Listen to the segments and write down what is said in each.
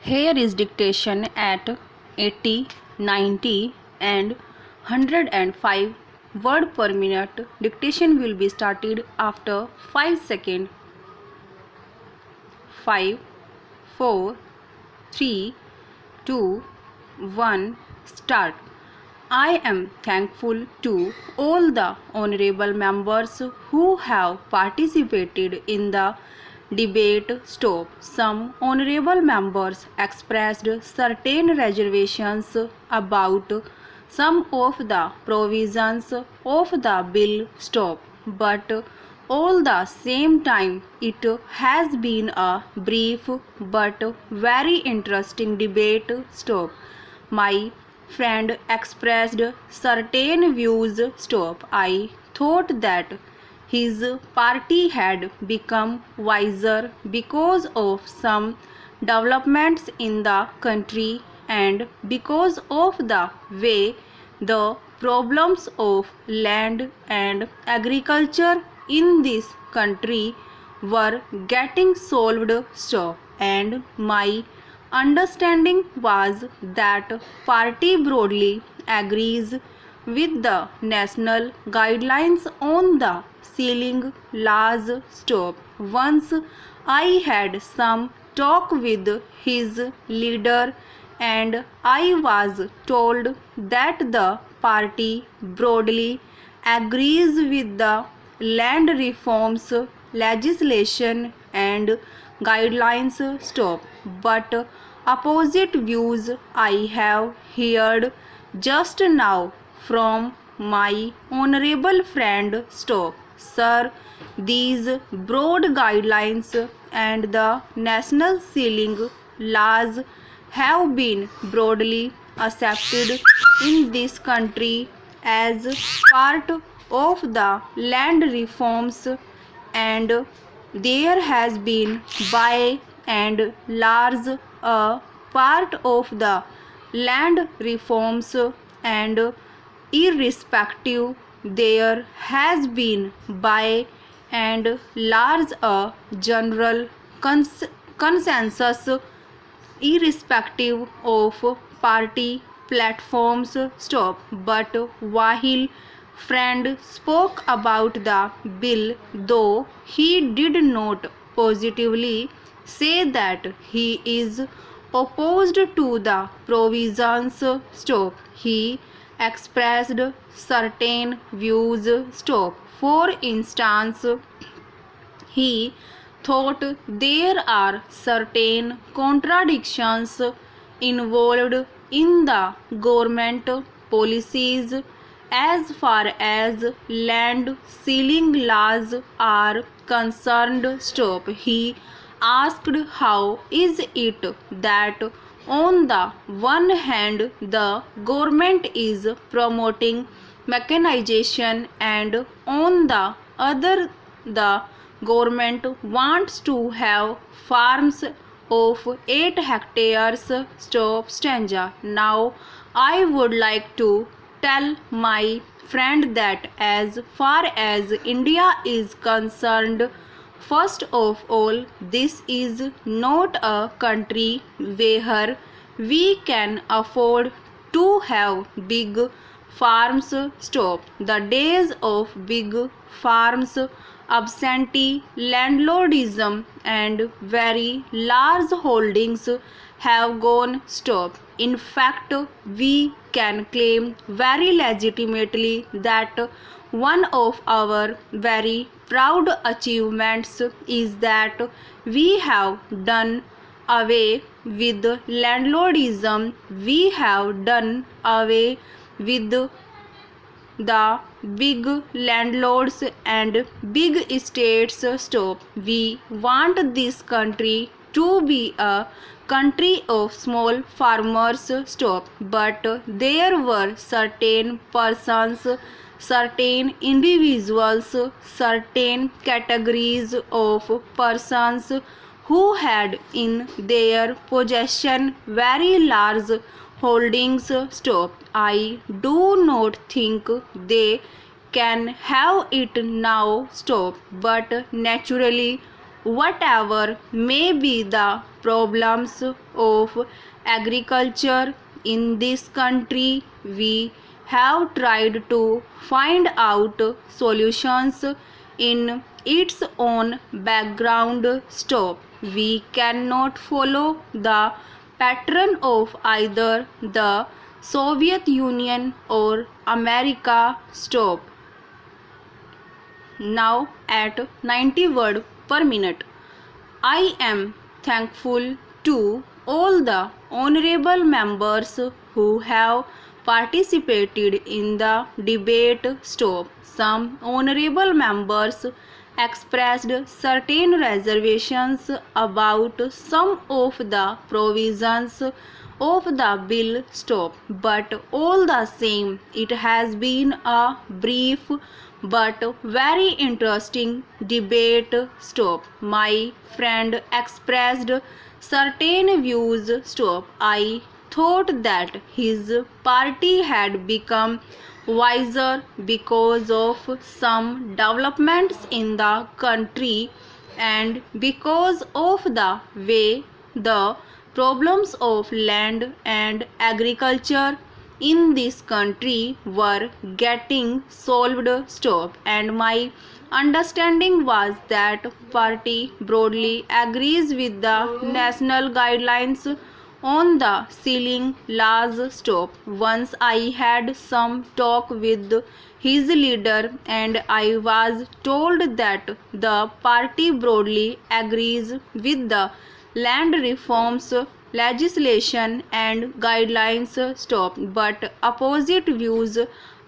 Here is dictation at 80, 90 and 105 word per minute. Dictation will be started after 5 seconds. 5, 4, 3, 2, 1, start. I am thankful to all the honorable members who have participated in the debate. Stop. Some honorable members expressed certain reservations about some of the provisions of the bill. Stop. But all the same time, it has been a brief but very interesting debate. Stop. My friend expressed certain views. Stop. I thought that his party had become wiser because of some developments in the country and because of the way the problems of land and agriculture in this country were getting solved. Stop. And my understanding was that party broadly agrees with the national guidelines on the sealing laws. Stop. Once I had some talk with his leader and I was told that the party broadly agrees with the land reforms legislation and guidelines. Stop. But opposite views I have heard just now from my honorable friend. Stop. Sir, these broad guidelines and the national sealing laws have been broadly accepted in this country as part of the land reforms, and there has been by and large a part of the land reforms, and irrespective there has been by and large a general consensus irrespective of party platforms. Stop. But while friend spoke about the bill, though he did not positively say that he is opposed to the provisions. Stop. He expressed certain views. Stop. For instance, he thought there are certain contradictions involved in the government policies as far as land sealing laws are concerned. Stop. He asked how is it that on the one hand the government is promoting mechanization and on the other the government wants to have farms of 8 hectares. Stop. Stanza. Now I would like to tell my friend that as far as India is concerned, first of all, this is not a country where we can afford to have big farms. Stop. The days of big farms, absentee landlordism and very large holdings have gone. Stop. In fact, we can claim very legitimately that one of our very proud achievements is that we have done away with landlordism. We have done away with the big landlords and big estates. Stop. We want this country to be a country of small farmers. Stop. But there were certain persons, certain individuals, certain categories of persons who had in their possession very large holdings. Stop. I do not think they can have it now. Stop. But naturally whatever may be the problems of agriculture in this country, we have tried to find out solutions in its own background. Stop. We cannot follow the pattern of either the Soviet Union or America. Stop. Now at 90 words per minute. I am thankful to all the honorable members who have participated in the debate. Stop. Some honorable members expressed certain reservations about some of the provisions of the bill. Stop. But all the same, it has been a brief but very interesting debate. Stop. My friend expressed certain views. Stop. I thought that his party had become wiser because of some developments in the country and because of the way the problems of land and agriculture in this country were getting solved. Stop. And my understanding was that party broadly agrees with the national guidelines on the sealing laws. Stop. Once I had some talk with his leader and I was told that the party broadly agrees with the land reforms legislation and guidelines. Stop. But opposite views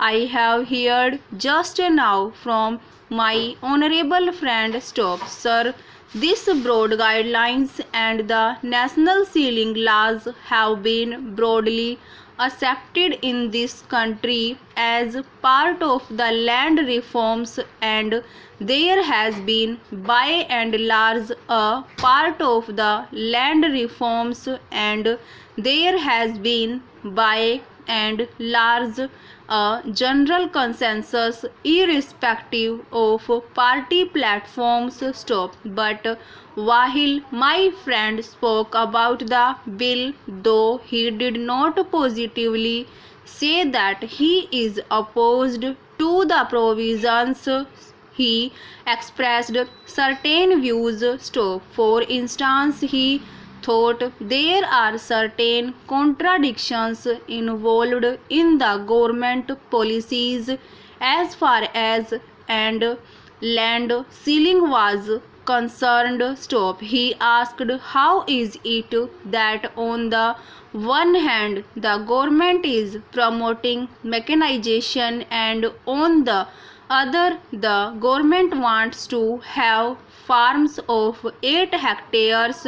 I have heard just now from my honorable friend. Stop. Sir, these broad guidelines and the national sealing laws have been broadly accepted in this country as part of the land reforms, and there has been by and large a part of the land reforms, and there has been by and large a general consensus irrespective of party platforms. Stop. But while my friend spoke about the bill, though he did not positively say that he is opposed to the provisions, he expressed certain views. Stop. For instance, he thought there are certain contradictions involved in the government policies as far as and land sealing was concerned. Stop. He asked how is it that on the one hand the government is promoting mechanization and on the other the government wants to have farms of 8 hectares.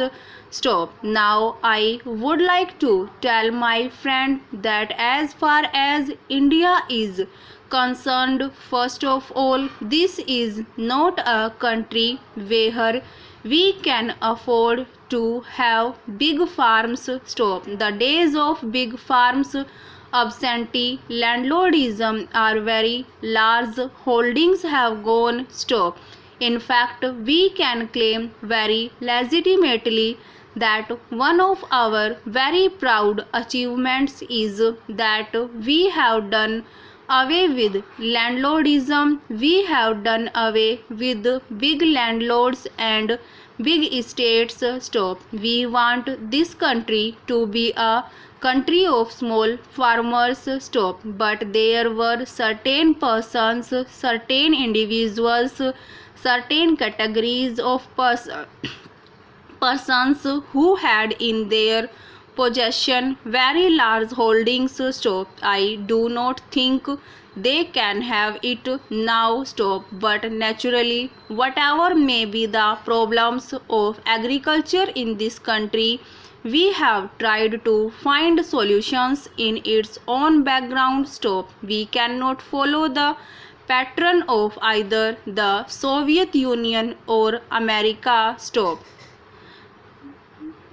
Stop. Now I would like to tell my friend that as far as India is concerned, first of all, this is not a country where we can afford to have big farms. Stop. The days of big farms, absentee landlordism are very large holdings have gone. Stop. In fact, we can claim very legitimately that one of our very proud achievements is that we have done away with landlordism. We have done away with big landlords and big estates. Stop. We want this country to be a country of small farmers. Stop. But there were certain persons, certain individuals, certain categories of persons who had in their possession very large holdings. Stop. I do not think they can have it now. Stop. But naturally, whatever may be the problems of agriculture in this country, we have tried to find solutions in its own background. Stop. We cannot follow the pattern of either the Soviet Union or America. Stop.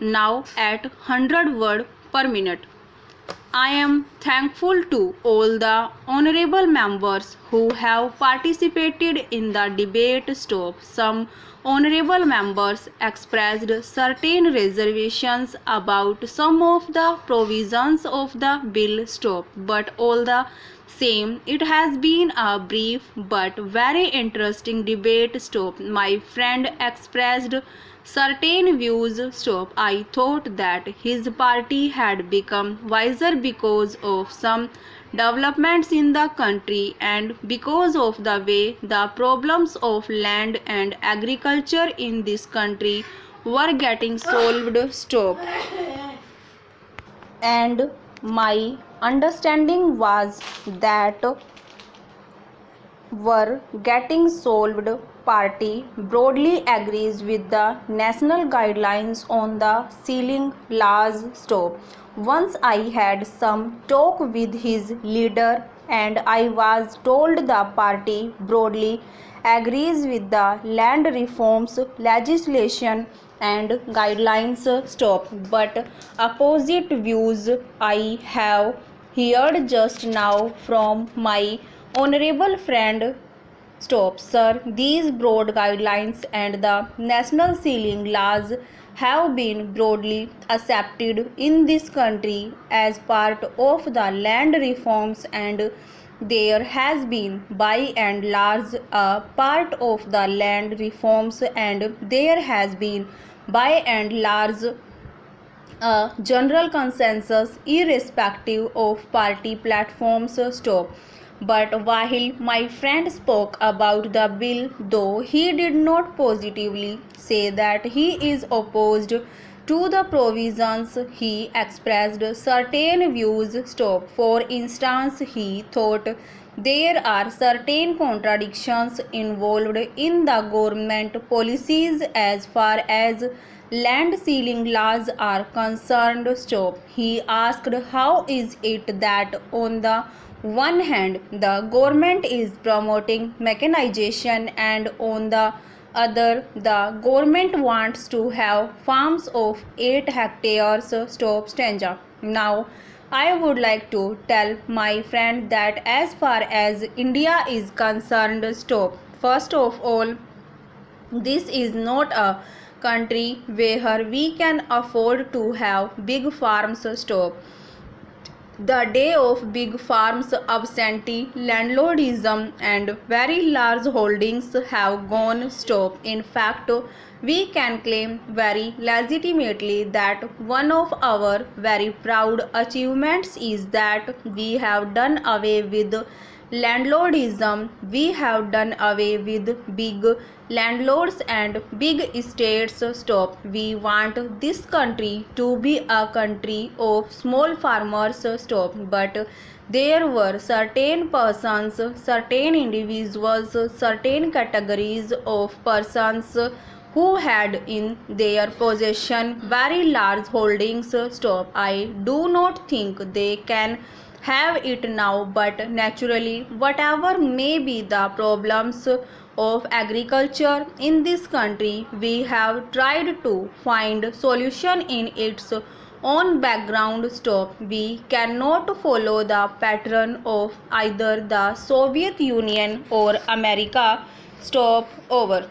Now at 100 words per minute. I am thankful to all the honorable members who have participated in the debate. Stop. Some honorable members expressed certain reservations about some of the provisions of the bill. Stop. But all the same, it has been a brief but very interesting debate. Stop. My friend expressed certain views. Stop. I thought that his party had become wiser because of some developments in the country and because of the way the problems of land and agriculture in this country were getting solved. Stop. And my understanding was that were getting solved. Party broadly agrees with the national guidelines on the ceiling laws. Stop. Once I had some talk with his leader and I was told the party broadly agrees with the land reforms legislation and guidelines. Stop. But opposite views I have heard just now from my honorable friend. Stop. Sir, these broad guidelines and the national ceiling laws have been broadly accepted in this country as part of the land reforms, and there has been by and large a part of the land reforms, and there has been by and large a general consensus irrespective of party platforms. Stop. But while my friend spoke about the bill, though he did not positively say that he is opposed to the provisions, he expressed certain views. Stop. For instance, he thought there are certain contradictions involved in the government policies as far as land ceiling laws are concerned. Stop. He asked how is it that on the one hand the government is promoting mechanization and on the other the government wants to have farms of 8 hectares. Stop. Stanza. Now I would like to tell my friend that as far as India is concerned. Stop. First of all, this is not a country where we can afford to have big farms. Stop. The day of big farms, absentee landlordism and very large holdings have gone. Stop. In fact, we can claim very legitimately that one of our very proud achievements is that we have done away with landlordism. We have done away with big landlords and big estates. Stop. We want this country to be a country of small farmers. Stop. But there were certain persons, certain individuals, certain categories of persons who had in their possession very large holdings. Stop. I do not think they can have it now, but naturally, whatever may be the problems of agriculture in this country, we have tried to find solution in its own background. Stop. We cannot follow the pattern of either the Soviet Union or America. Stop. Over.